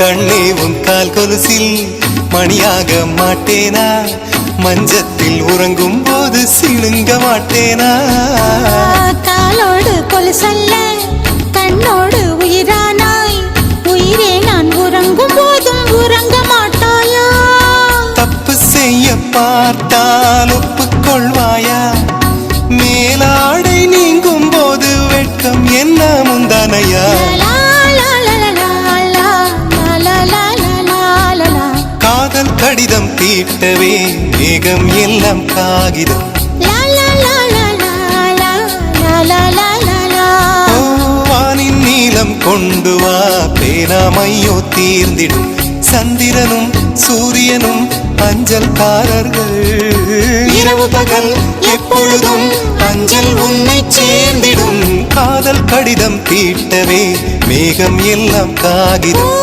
கண்ணே உன் கால் கொலுசில் மணியாக மாட்டேனா, மஞ்சத்தில் உறங்கும் போது சிணுங்க மாட்டேனா. காலோடு கொலுசல்ல கண்ணோடு உயிரானாய், உயிரே நான் உறங்கும் போதும் உறங்க மாட்டாயா. தப்பு செய்ய பார்த்தால் ஒப்புக்கொள்வாயா, மேலாடை நீங்கும் போது வெட்கம் என்ன முந்தானையா. காதல் கடிதம் தீட்டவே மேகம் எல்லாம் காகிதம், வானின் நீலம் கொண்டு வா பேனாமையோ தீர்ந்திடும். சந்திரனும் சூரியனும் அஞ்சல்காரர்கள், இரவு பகல் எப்பொழுதும் அஞ்சல் உன்னை சேர்ந்திடும். காதல் கடிதம் தீட்டவே மேகம் எல்லாம் காகிதம்.